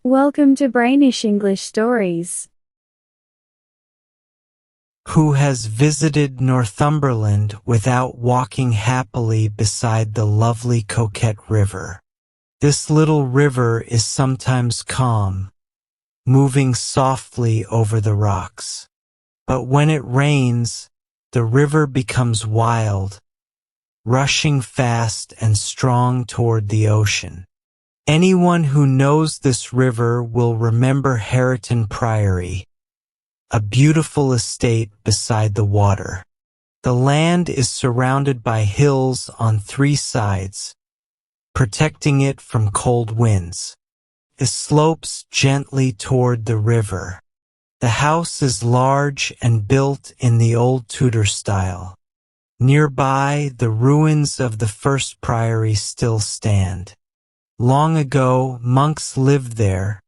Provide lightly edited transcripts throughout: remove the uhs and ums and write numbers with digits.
Welcome to Brainish English Stories. Who has visited Northumberland without walking happily beside the lovely Coquette River? This little river is sometimes calm, moving softly over the rocks. But when it rains, the river becomes wild, rushing fast and strong toward the ocean. Anyone who knows this river will remember Hareton Priory, a beautiful estate beside the water. The land is surrounded by hills on three sides, protecting it from cold winds. It slopes gently toward the river. The house is large and built in the old Tudor style. Nearby, the ruins of the first priory still stand. Long ago, monks lived there,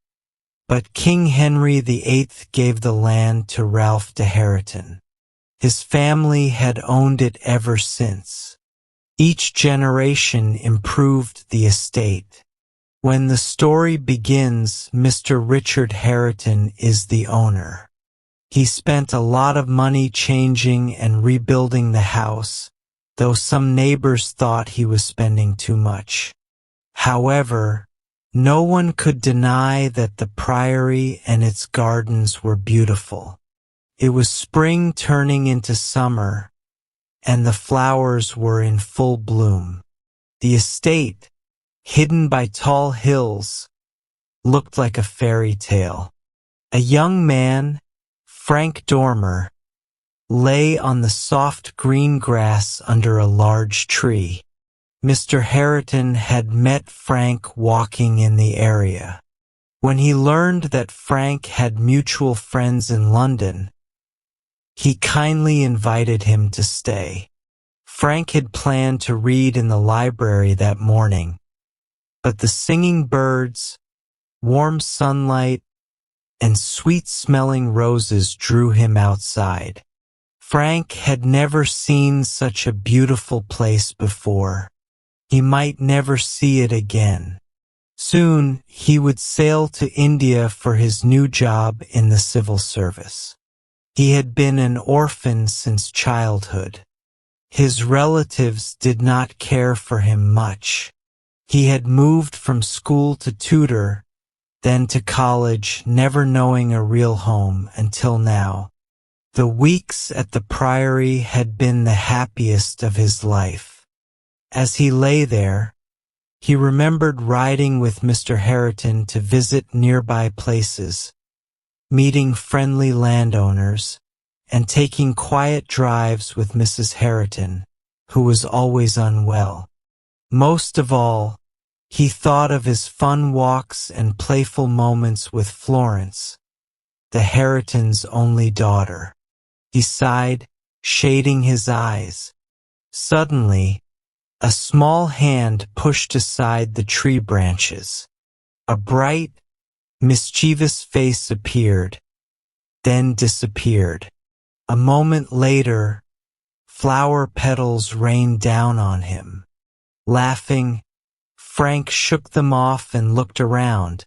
but King Henry VIII gave the land to Ralph de Hareton. His family had owned it ever since. Each generation improved the estate. When the story begins, Mr. Richard Hareton is the owner. He spent a lot of money changing and rebuilding the house, though some neighbors thought he was spending too much. However, no one could deny that the priory and its gardens were beautiful. It was spring turning into summer, and the flowers were in full bloom. The estate, hidden by tall hills, looked like a fairy tale. A young man, Frank Dormer, lay on the soft green grass under a large tree. Mr. Hareton had met Frank walking in the area. When he learned that Frank had mutual friends in London, he kindly invited him to stay. Frank had planned to read in the library that morning, but the singing birds, warm sunlight, and sweet-smelling roses drew him outside. Frank had never seen such a beautiful place before. He might never see it again. Soon, he would sail to India for his new job in the civil service. He had been an orphan since childhood. His relatives did not care for him much. He had moved from school to tutor, then to college, never knowing a real home until now. The weeks at the priory had been the happiest of his life. As he lay there, he remembered riding with Mr. Hareton to visit nearby places, meeting friendly landowners, and taking quiet drives with Mrs. Hareton, who was always unwell. Most of all, he thought of his fun walks and playful moments with Florence, the Haretons' only daughter. He sighed, shading his eyes. Suddenly, a small hand pushed aside the tree branches. A bright, mischievous face appeared, then disappeared. A moment later, flower petals rained down on him. Laughing, Frank shook them off and looked around,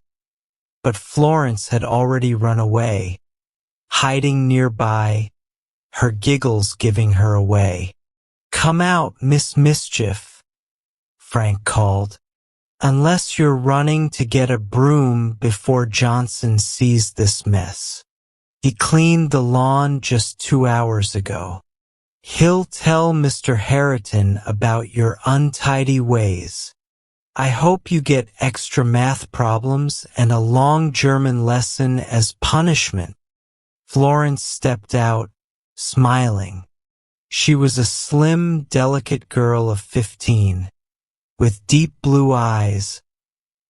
but Florence had already run away, hiding nearby, her giggles giving her away. "Come out, Miss Mischief," Frank called, "unless you're running to get a broom before Johnson sees this mess. He cleaned the lawn just 2 hours ago. He'll tell Mr. Hareton about your untidy ways. I hope you get extra math problems and a long German lesson as punishment." Florence stepped out, smiling. She was a slim, delicate girl of 15, with deep blue eyes,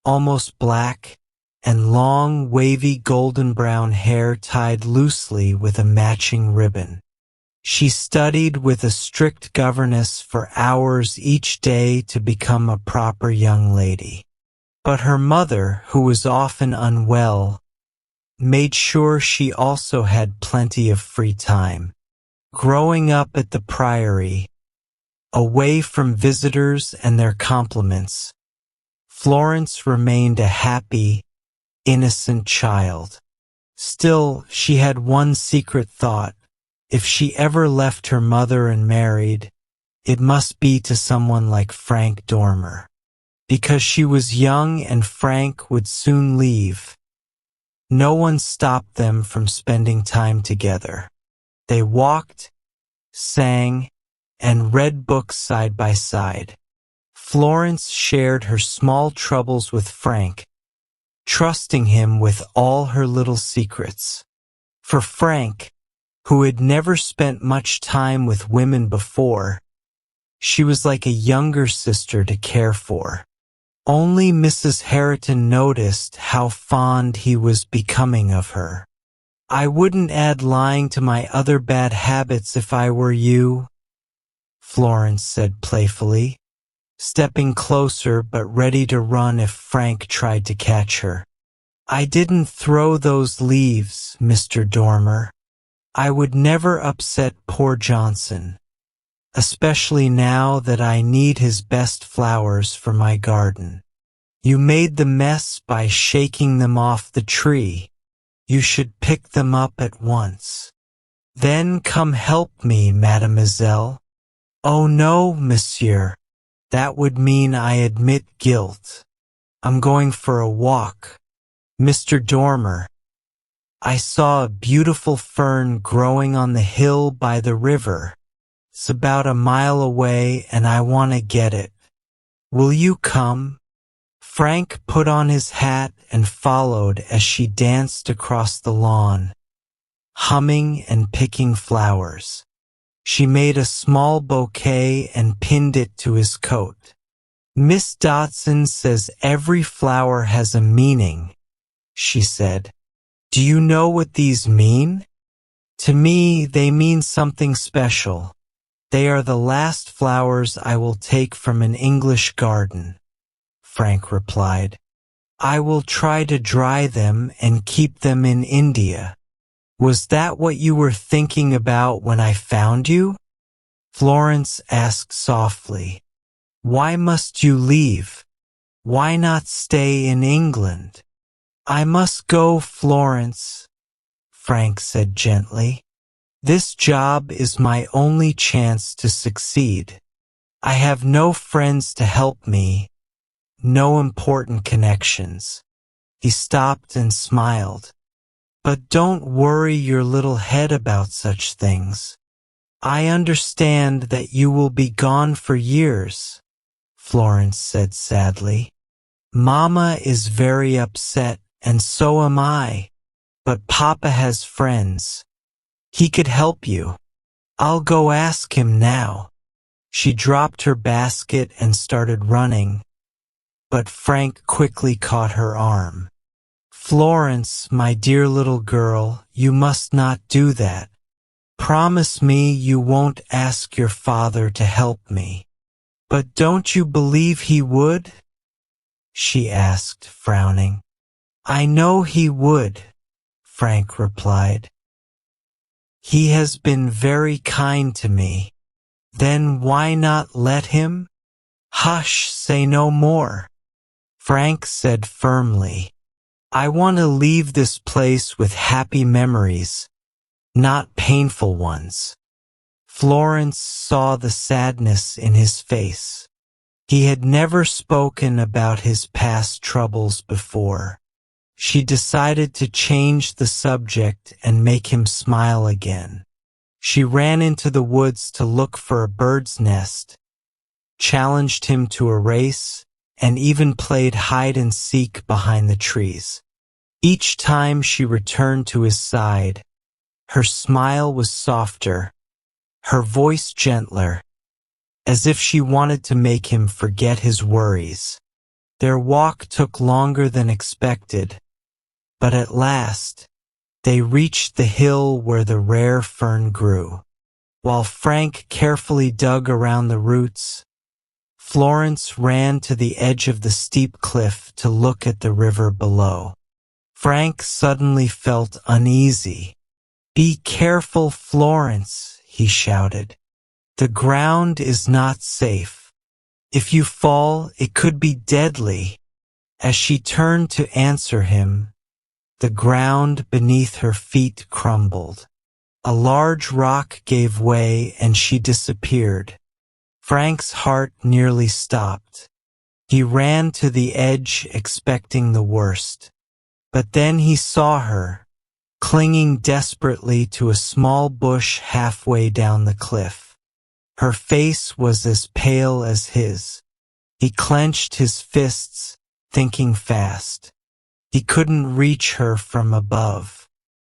almost black, and long, wavy golden-brown hair tied loosely with a matching ribbon. She studied with a strict governess for hours each day to become a proper young lady. But her mother, who was often unwell, made sure she also had plenty of free time. Growing up at the priory, away from visitors and their compliments, Florence remained a happy, innocent child. Still, she had one secret thought. If she ever left her mother and married, it must be to someone like Frank Dormer. Because she was young and Frank would soon leave. No one stopped them from spending time together. They walked, sang, and read books side by side. Florence shared her small troubles with Frank, trusting him with all her little secrets. For Frank, who had never spent much time with women before, she was like a younger sister to care for. Only Mrs. Harriton noticed how fond he was becoming of her. "I wouldn't add lying to my other bad habits if I were you," Florence said playfully, stepping closer but ready to run if Frank tried to catch her. "I didn't throw those leaves, Mr. Dormer. I would never upset poor Johnson, especially now that I need his best flowers for my garden. You made the mess by shaking them off the tree. You should pick them up at once. Then come help me, mademoiselle." "Oh no, monsieur. That would mean I admit guilt. I'm going for a walk. Mr. Dormer, I saw a beautiful fern growing on the hill by the river. It's about a mile away and I want to get it. Will you come?" Frank put on his hat and followed as she danced across the lawn, humming and picking flowers. She made a small bouquet and pinned it to his coat. "Miss Dodson says every flower has a meaning," she said. "Do you know what these mean? To me, they mean something special. They are the last flowers I will take from an English garden," Frank replied. "I will try to dry them and keep them in India." "Was that what you were thinking about when I found you?" Florence asked softly. "Why must you leave? Why not stay in England?" "I must go, Florence," Frank said gently. "This job is my only chance to succeed. I have no friends to help me, no important connections." He stopped and smiled. "But don't worry your little head about such things. I understand that you will be gone for years," Florence said sadly. "Mama is very upset, and so am I. But Papa has friends. He could help you. I'll go ask him now." She dropped her basket and started running, but Frank quickly caught her arm. "Florence, my dear little girl, you must not do that. Promise me you won't ask your father to help me." "But don't you believe he would?" she asked, frowning. "I know he would," Frank replied. "He has been very kind to me. Then why not let him?" "Hush, say no more," Frank said firmly. "I want to leave this place with happy memories, not painful ones." Florence saw the sadness in his face. He had never spoken about his past troubles before. She decided to change the subject and make him smile again. She ran into the woods to look for a bird's nest, challenged him to a race, and even played hide and seek behind the trees. Each time she returned to his side, her smile was softer, her voice gentler, as if she wanted to make him forget his worries. Their walk took longer than expected, but at last, they reached the hill where the rare fern grew. While Frank carefully dug around the roots, Florence ran to the edge of the steep cliff to look at the river below. Frank suddenly felt uneasy. "Be careful, Florence," he shouted. "The ground is not safe. If you fall, it could be deadly." As she turned to answer him, the ground beneath her feet crumbled. A large rock gave way and she disappeared. Frank's heart nearly stopped. He ran to the edge expecting the worst. But then he saw her, clinging desperately to a small bush halfway down the cliff. Her face was as pale as his. He clenched his fists, thinking fast. He couldn't reach her from above.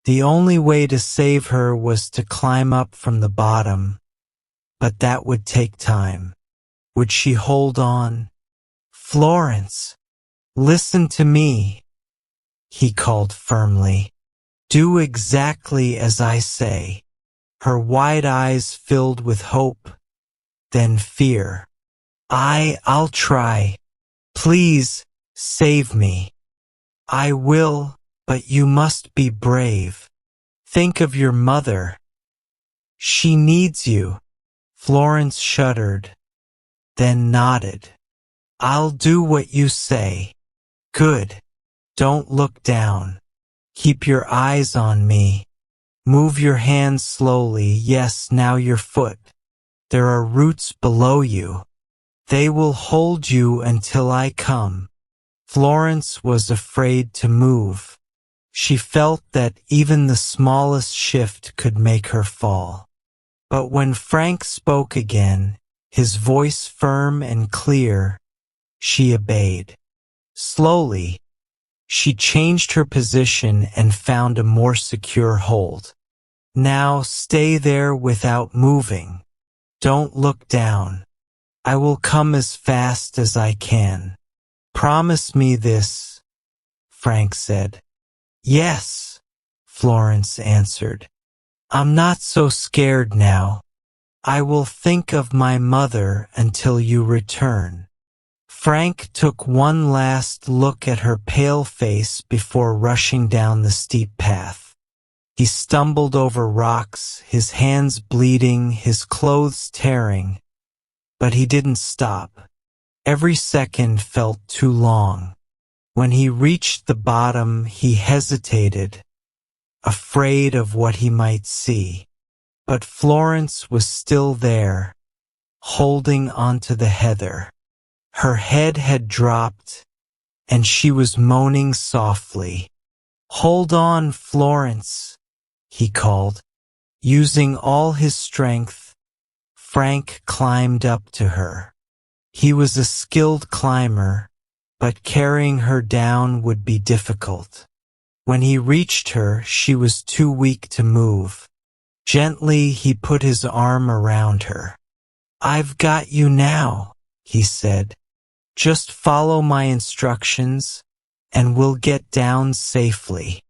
The only way to save her was to climb up from the bottom. But that would take time. Would she hold on? "Florence, listen to me," he called firmly. "Do exactly as I say." Her wide eyes filled with hope, then fear. I'll try. Please, save me." "I will, but you must be brave. Think of your mother. She needs you." Florence shuddered, then nodded. "I'll do what you say." "Good. Don't look down. Keep your eyes on me. Move your hands slowly. Yes, now your foot. There are roots below you. They will hold you until I come." Florence was afraid to move. She felt that even the smallest shift could make her fall. But when Frank spoke again, his voice firm and clear, she obeyed. Slowly, she changed her position and found a more secure hold. "Now stay there without moving. Don't look down. I will come as fast as I can. Promise me this," Frank said. "Yes," Florence answered. "I'm not so scared now. I will think of my mother until you return." Frank took one last look at her pale face before rushing down the steep path. He stumbled over rocks, his hands bleeding, his clothes tearing. But he didn't stop. Every second felt too long. When he reached the bottom, he hesitated, afraid of what he might see. But Florence was still there, holding onto the heather. Her head had dropped, and she was moaning softly. "Hold on, Florence," he called. Using all his strength, Frank climbed up to her. He was a skilled climber, but carrying her down would be difficult. When he reached her, she was too weak to move. Gently, he put his arm around her. "I've got you now," he said. "Just follow my instructions, and we'll get down safely."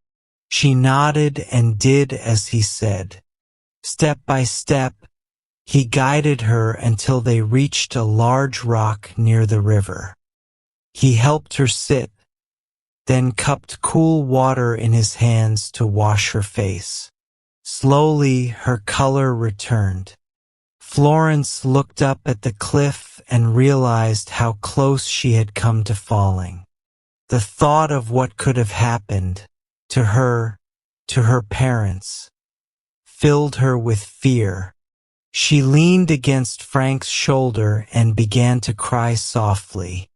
She nodded and did as he said. Step by step, he guided her until they reached a large rock near the river. He helped her sit, then cupped cool water in his hands to wash her face. Slowly, her color returned. Florence looked up at the cliff and realized how close she had come to falling. The thought of what could have happened to her parents, filled her with fear. She leaned against Frank's shoulder and began to cry softly.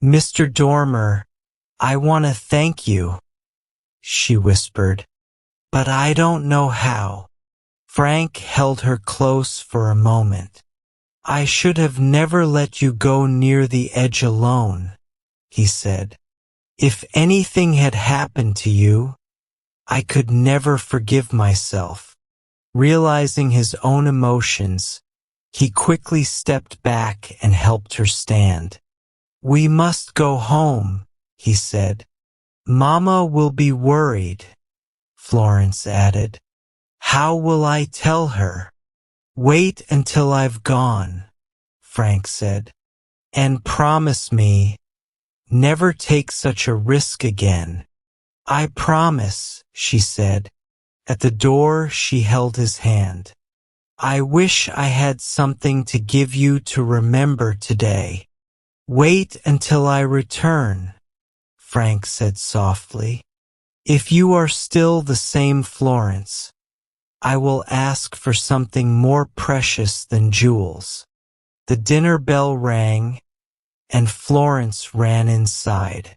"Mr. Dormer, I want to thank you," she whispered, "but I don't know how." Frank held her close for a moment. "I should have never let you go near the edge alone," he said. "If anything had happened to you, I could never forgive myself." Realizing his own emotions, he quickly stepped back and helped her stand. "We must go home," he said. "Mama will be worried," Florence added. "How will I tell her?" "Wait until I've gone," Frank said. "And promise me, never take such a risk again." "I promise," she said. At the door, she held his hand. "I wish I had something to give you to remember today. Wait until I return." Frank said softly. If you are still the same Florence, I will ask for something more precious than jewels. The dinner bell rang, and Florence ran inside.